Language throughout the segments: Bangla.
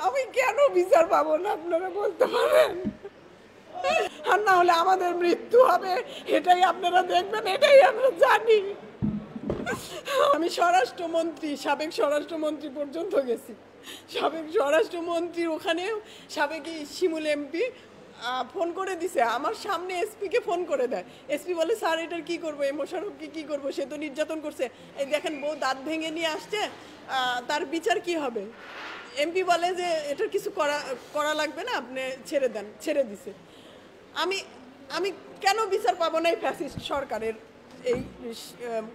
আমি কেন বিচার পাবো না আপনারা বলতে পারেন? আর না হলে আমাদের মৃত্যু হবে, এটাই আপনারা দেখবেন, এটাই আমরা জানি। আমি স্বরাষ্ট্রমন্ত্রী, সাবেক স্বরাষ্ট্রমন্ত্রী পর্যন্ত গেছি। সাবেক স্বরাষ্ট্রমন্ত্রীর ওখানেও সাবেক শিমুল এমপি ফোন করে দিছে, আমার সামনে এসপিকে ফোন করে দেয়। এসপি বলে স্যার এটার কী করবো, এই মোশাররফকে কী করবো, সে তো নির্যাতন করছে, এই দেখেন বউ দাঁত ভেঙে নিয়ে আসছে, তার বিচার কি হবে? এমপি বলে যে এটার কিছু করা লাগবে না, আপনি ছেড়ে দেন, ছেড়ে দিছে। আমি আমি কেন বিচার পাবো না এই ফ্যাসিস্ট সরকারের, এই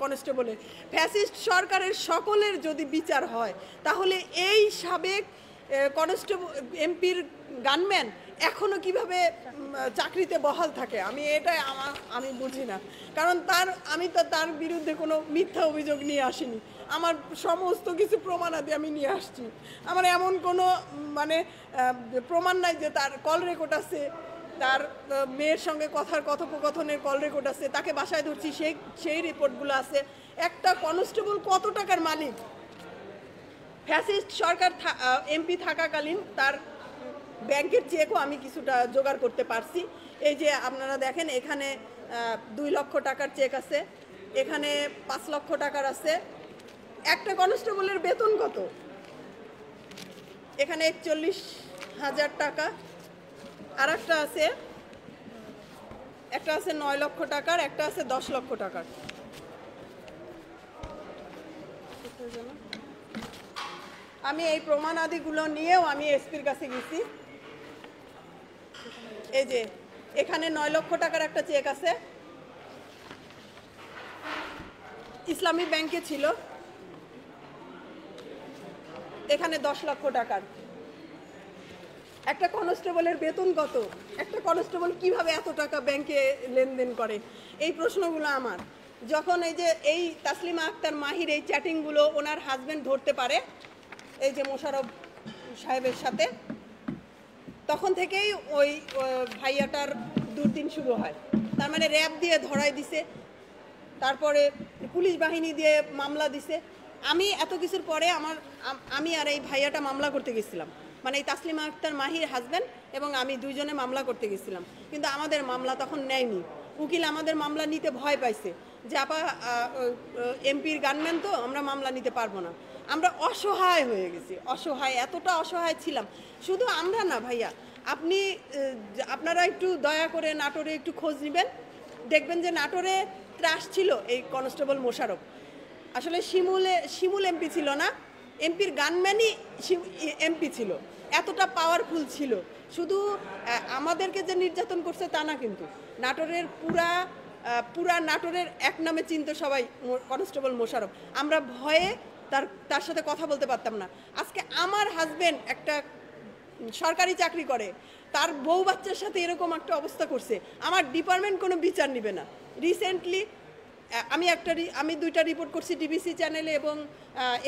কনস্টেবলের? ফ্যাসিস্ট সরকারের সকলের যদি বিচার হয়, তাহলে এই সাবেক কনস্টেবল এমপির গানম্যান এখনও কিভাবে চাকরিতে বহাল থাকে? আমি বুঝি না। কারণ আমি তো তার বিরুদ্ধে কোনো মিথ্যা অভিযোগ নিয়ে আসিনি, আমার সমস্ত কিছু প্রমাণাদি আমি নিয়ে আসছি। আমার এমন কোনো প্রমাণ নাই যে তার কল রেকর্ড আছে, তার মেয়ের সঙ্গে কথোপকথনের কল রেকর্ড আছে, তাকে বাসায় ধরছি সেই রিপোর্টগুলো আছে। একটা কনস্টেবল কত টাকার মালিক? ফ্যাসিস্ট সরকার এমপি থাকাকালীন তার ব্যাংকের চেকও আমি কিছুটা জোগাড় করতে পারছি। এই যে আপনারা দেখেন, এখানে 2 লক্ষ টাকার চেক আছে, এখানে 5 লক্ষ টাকার আছে। একটা কনস্টেবলের বেতন কত? এখানে 41,000 টাকা। আর একটা আছে 9 লক্ষ টাকার, একটা আছে 10 লক্ষ টাকার। আমি এই প্রমাণাদিগুলো নিয়েও আমি এসপির কাছে গেছি। এই যে এখানে 9 লক্ষ টাকার একটা চেক আছে, ইসলামী ব্যাংকে ছিল। এখানে 10 লক্ষ টাকার। একটা কনস্টেবলের বেতন কত? একটা কনস্টেবল কিভাবে এত টাকা ব্যাংকে লেনদেন করে? এই প্রশ্নগুলো আমার। যখন এই তাসলিমা আক্তার মাহির এই চ্যাটিংগুলো ওনার হাজব্যান্ড ধরতে পারে, এই যে মোশাররফ সাহেবের সাথে, তখন থেকেই ওই ভাইয়াটার দুর্দিন শুরু হয়। তার মানে র্যাব দিয়ে ধরাই দিছে, তারপরে পুলিশ বাহিনী দিয়ে মামলা দিছে। আমি এত কিছুর পরে আমি আর এই ভাইয়াটা মামলা করতে গেছিলাম, মানে এই তাসলিমা আক্তার মাহির হাজব্যান্ড এবং আমি দুইজনে মামলা করতে গেছিলাম। কিন্তু আমাদের মামলা তখন নেয়নি। উকিল আমাদের মামলা নিতে ভয় পাইছে যে আপা এমপির গানম্যান তো, আমরা মামলা নিতে পারবো না। আমরা অসহায় হয়ে গেছি, অসহায়, এতটা অসহায় ছিলাম। শুধু আমরা না ভাইয়া, আপনারা একটু দয়া করে নাটোরে একটু খোঁজ নেবেন, দেখবেন যে নাটোরে ত্রাস ছিল এই কনস্টেবল মোশাররফ। আসলে শিমুল এমপি ছিল না, এমপির গানম্যানই এমপি ছিল, এতটা পাওয়ারফুল ছিল। শুধু আমাদেরকে যে নির্যাতন করছে তা না, কিন্তু নাটোরের পুরা নাটোরের এক নামে চিনত সবাই কনস্টেবল মোশাররফ। আমরা ভয়ে তার সাথে কথা বলতে পারতাম না। আজকে আমার হাজবেন্ড একটা সরকারি চাকরি করে, তার বউ বাচ্চার সাথে এরকম একটা অবস্থা করছে, আমার ডিপার্টমেন্ট কোনো বিচার নেবে না। রিসেন্টলি আমি 2টা রিপোর্ট করছি, ডিবিসি চ্যানেলে এবং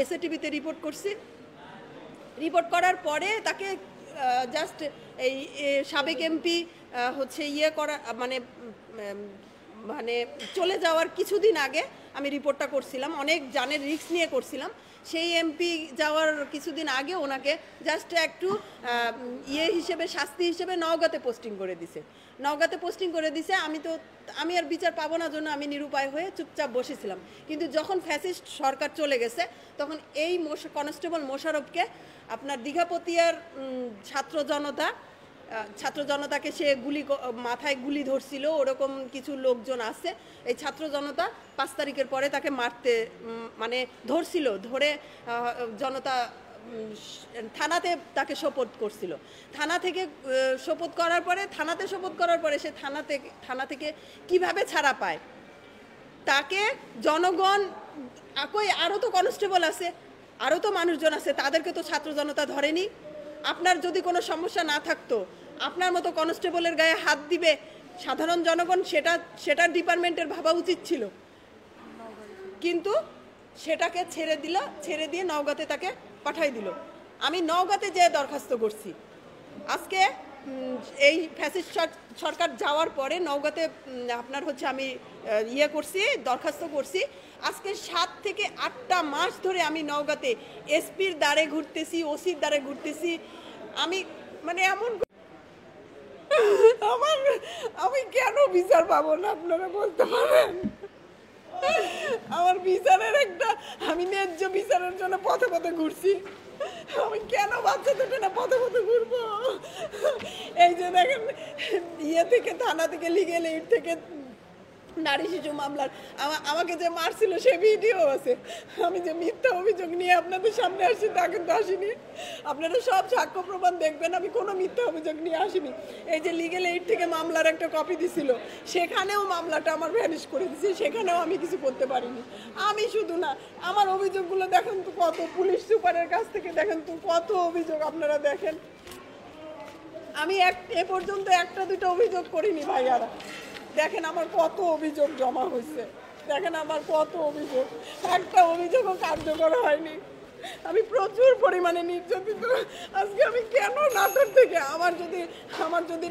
এসএ টিভিতে রিপোর্ট করছি। রিপোর্ট করার পরে তাকে জাস্ট এই সাবেক এমপি মানে চলে যাওয়ার কিছুদিন আগে আমি রিপোর্টটা করছিলাম, অনেক জানের রিস্ক নিয়ে করছিলাম। সেই এমপি যাওয়ার কিছুদিন আগে ওনাকে জাস্ট একটু হিসেবে, শাস্তি হিসেবে নওগাঁতে পোস্টিং করে দিছে। আমি আর বিচার পাবো না জন্য আমি নিরুপায় হয়ে চুপচাপ বসেছিলাম। কিন্তু যখন ফ্যাসিস্ট সরকার চলে গেছে, তখন এই কনস্টেবল মোশাররফকে আপনার দীঘাপতিয়ার ছাত্র জনতাকে সে মাথায় গুলি ধরছিল, ওরকম কিছু লোকজন আছে। এই ছাত্র জনতা 5 তারিখের পরে তাকে ধরছিল, ধরে জনতা থানাতে তাকে শপথ করছিল। থানাতে শপথ করার পরে সে থানা থেকে কিভাবে ছাড়া পায়? তাকে জনগণ, আরও তো কনস্টেবল আছে, আরও তো মানুষজন আছে, তাদেরকে তো ছাত্র জনতা ধরেনি। আপনার যদি কোনো সমস্যা না থাকতো, আপনার মতো কনস্টেবলের গায়ে হাত দিবে সাধারণ জনগণ, সেটা ডিপার্টমেন্টের ভাবা উচিত ছিল। কিন্তু সেটাকে ছেড়ে দিয়ে নওগাঁতে তাকে পাঠাই দিল। আমি নওগাঁতে যেয়ে দরখাস্ত করছি। আজকে এই ফ্যাসিস্ট সরকার যাওয়ার পরে নওগাঁতে আপনার হচ্ছে আমি ইয়ে করছি, দরখাস্ত করছি। আজকে 7 থেকে 8টা মাস ধরে আমি নওগাঁতে এসপির দ্বারে ঘুরতেছি, ওসির দ্বারে ঘুরতেছি। আমি মানে এমন আমি কেন বিচার পাবো না আপনারা বলতে পারেন? আমার বিচারের একটা, আমি ন্যায্য বিচারের জন্য পথে পথে ঘুরছি, আমি কেন বাচ্চা দুটো না পথে পথে ঘুরবো? এই যে দেখেন, ইয়ে থেকে থানা থেকে লিগেল এইড থেকে নারী শিশু মামলার আমাকে যে মারছিল সে ভিডিও আছে। আমি যে মিথ্যা অভিযোগ নিয়ে আপনাদের সামনে আসছি তা কিন্তু আসিনি। আপনারা সব সাক্ষ্য প্রমাণ দেখবেন, আমি কোনো মিথ্যা অভিযোগ নিয়ে আসিনি। এই যে লিগেল এইড থেকে মামলার একটা কপি দিছিল, সেখানেও মামলাটা আমার ভ্যানিশ করে দিচ্ছে, সেখানেও আমি কিছু করতে পারিনি। আমি শুধু না, আমার অভিযোগগুলো দেখেন তো কত, পুলিশ সুপারের কাছ থেকে দেখেন তো কত অভিযোগ আপনারা দেখেন। আমি এ পর্যন্ত একটা দুটো অভিযোগ করিনি ভাইয়ারা, দেখেন আমার কত অভিযোগ জমা হয়েছে, দেখেন আমার কত অভিযোগ, একটা অভিযোগও কার্যকর হয়নি। আমি প্রচুর পরিমাণে নির্যাতিত। আজকে আমি কেন নাটোর থেকে, আমার যদি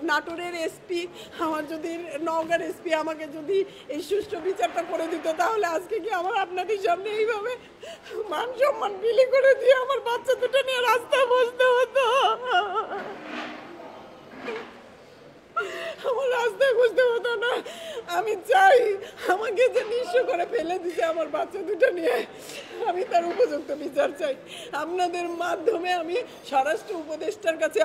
নাটোরের এসপি, আমার যদি নওগাঁর এসপি আমাকে যদি এই সুষ্ঠু বিচারটা করে দিত, তাহলে আজকে কি আমার আপনাদের সামনে এইভাবে মান সম্মান বিলি করে দিয়ে আমার বাচ্চা দুটো নিয়ে রাস্তায় বসতে হতো? আমার রাস্তায় বুঝতে হতো না। আমি চাই আমাকে যে নিঃস্ব করে ফেলে দিতে আমার বাচ্চা দুটো নিয়ে, আমি তার উপযুক্ত বিচার চাই। আপনাদের মাধ্যমে আমি স্বরাষ্ট্র উপদেষ্টার কাছে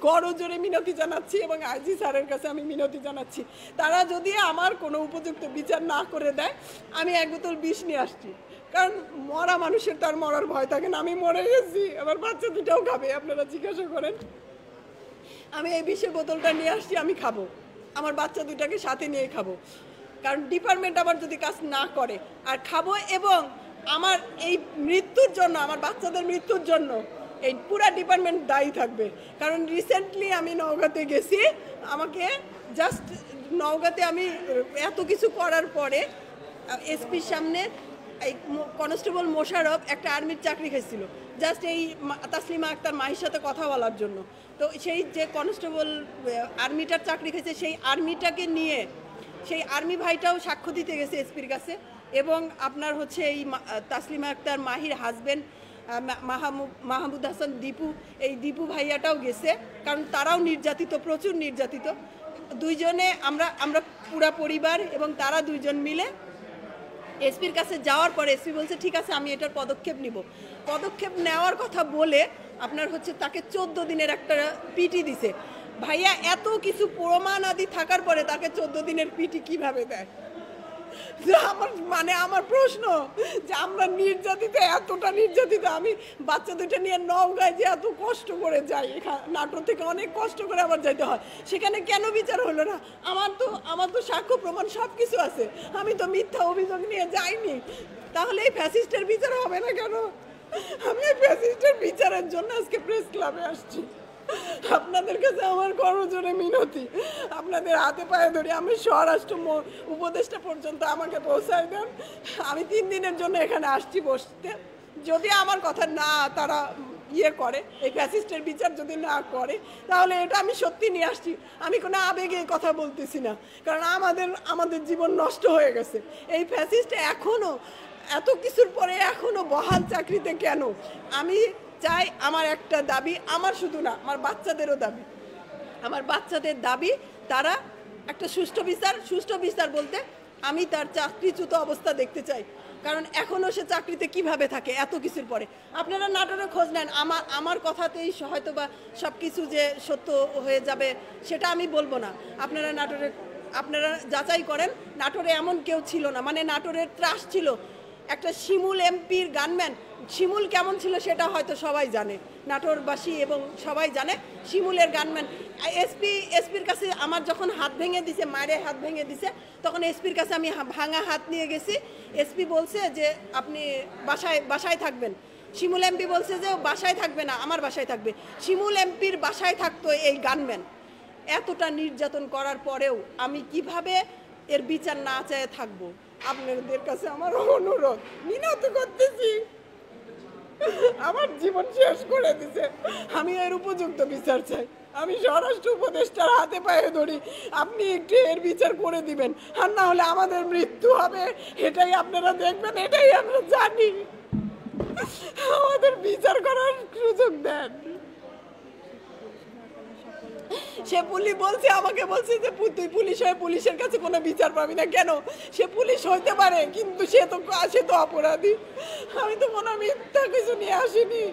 করজোরে মিনতি জানাচ্ছি এবং আইজি স্যারের কাছে আমি মিনতি জানাচ্ছি। তারা যদি আমার কোনো উপযুক্ত বিচার না করে দেয়, আমি 1 বোতল বিষ নিয়ে আসছি। কারণ মরা মানুষের তার মরার ভয় থাকে না। আমি মরে গেছি, আমার বাচ্চা দুটাও খাবে, আপনারা জিজ্ঞাসা করেন। আমি এই বিষের বোতলটা নিয়ে আসছি, আমি খাবো, আমার বাচ্চা দুটাকে সাথে নিয়ে খাবো। কারণ ডিপার্টমেন্ট আবার যদি কাজ না করে আর খাবো, এবং আমার এই মৃত্যুর জন্য, আমার বাচ্চাদের মৃত্যুর জন্য এই পুরা ডিপার্টমেন্ট দায়ী থাকবে। কারণ রিসেন্টলি আমি নওগাঁতে গেছি, আমাকে জাস্ট নওগাঁতে আমি এত কিছু করার পরে এসপির সামনে এই কনস্টেবল মোশারফ একটা আর্মির চাকরি খেয়েছিল, জাস্ট এই তাসলিমা আক্তার মাহির সাথে কথা বলার জন্য। তো সেই যে কনস্টেবল আর্মিটার চাকরি খেয়েছে, সেই আর্মিটাকে নিয়ে সেই আর্মি ভাইটাও সাক্ষ্য দিতে গেছে এসপির কাছে, এবং আপনার হচ্ছে এই তাসলিমা আক্তার মাহির হাজব্যান্ড মাহমুদ হাসান দীপু, এই দীপু ভাইয়াটাও গেছে, কারণ তারাও নির্যাতিত, প্রচুর নির্যাতিত। দুইজনে আমরা পুরা পরিবার এবং তারা দুইজন মিলে এসপির কাছে যাওয়ার পরে এসপি বলছে ঠিক আছে আমি এটার পদক্ষেপ নিব। পদক্ষেপ নেওয়ার কথা বলে আপনার হচ্ছে তাকে 14 দিনের একটা পিটি দিছে। ভাইয়া এত কিছু প্রমাণ আদি থাকার পরে তাকে 14 দিনের পিটি কিভাবে দেয়? আমার প্রশ্ন যে আমরা নির্যাতিত, এতটা নির্যাতিত, আমি বাচ্চা দুটো নিয়ে নওগাঁয় যে এত কষ্ট করে যাই, নাটোর থেকে অনেক কষ্ট করে আবার যাইতে হয়, সেখানে কেন বিচার হলো না? আমার তো সাক্ষ্য প্রমাণ সব কিছু আছে, আমি তো মিথ্যা অভিযোগ নিয়ে যাইনি, তাহলে এই ফ্যাসিস্টের বিচার হবে না কেন? আমি এই ফ্যাসিস্টের বিচারের জন্য আজকে প্রেস ক্লাবে আসছি। আপনাদের কাছে আমার করজোরে মিনতি, আপনাদের হাতে পায়ে ধরি, আমি স্বরাষ্ট্র উপদেষ্টা পর্যন্ত আমাকে পৌঁছায় দেন। আমি 3 দিনের জন্য এখানে আসছি বসতে, যদি আমার কথা না তারা ইয়ে করে, এই ফ্যাসিস্টের বিচার যদি না করে, তাহলে এটা আমি সত্যি নিয়ে আসছি। আমি কোনো আবেগে কথা বলতেছি না, কারণ আমাদের জীবন নষ্ট হয়ে গেছে। এই ফ্যাসিস্ট এখনো এত কিছুর পরে এখনো বহাল চাকরিতে কেন? আমি চাই, আমার একটা দাবি, আমার শুধু না, আমার বাচ্চাদেরও দাবি, আমার বাচ্চাদের দাবি তারা একটা সুষ্ঠু বিচার বলতে আমি তার চাকরিচ্যুত অবস্থা দেখতে চাই। কারণ এখনও সে চাকরিতে কিভাবে থাকে এত কিছুর পরে। আপনারা নাটোরে খোঁজ নেন, আমার কথাতেই হয়তো বা সব কিছু যে সত্য হয়ে যাবে সেটা আমি বলবো না। আপনারা যাচাই করেন, নাটোরে এমন কেউ ছিল না, মানে নাটোরের ত্রাস ছিল। একটা শিমুল এমপির গানম্যান, শিমুল কেমন ছিল সেটা হয়তো সবাই জানে, নাটোরবাসী এবং সবাই জানে শিমুলের গানম্যান। এসপির কাছে আমার যখন হাত ভেঙে দিছে, মায়ের হাত ভেঙে দিছে, তখন এসপির কাছে আমি ভাঙা হাত নিয়ে গেছি। এসপি বলছে যে আপনি বাসায় থাকবেন। শিমুল এমপি বলছে যে বাসায় থাকবে না, আমার বাসায় থাকবে। শিমুল এমপির বাসায় থাকতো এই গানম্যান। এতটা নির্যাতন করার পরেও আমি কিভাবে এর বিচার না চেয়ে থাকবো? আপনাদের কাছে আমার অনুরোধ, মিনতি করতেছি, আমার জীবন শেষ করে দিছে। আমি এর উপযুক্ত বিচার চাই। আমি স্বরাষ্ট্র উপদেষ্টার হাতে পায়ে ধরি, আপনি একটু এর বিচার করে দিবেন, আর না হলে আমাদের মৃত্যু হবে, এটাই আপনারা দেখবেন, এটাই আমরা জানি। আমাদের বিচার করার সুযোগ দেন। সে পুলিশ বলছে, আমাকে বলছে যে তুই পুলিশ হয়ে পুলিশের কাছে কোনো বিচার পাবি না। কেন? সে পুলিশ হইতে পারে, কিন্তু সে তো অপরাধী। আমি তো কোনো মিথ্যা কিছু নিয়ে আসিনি।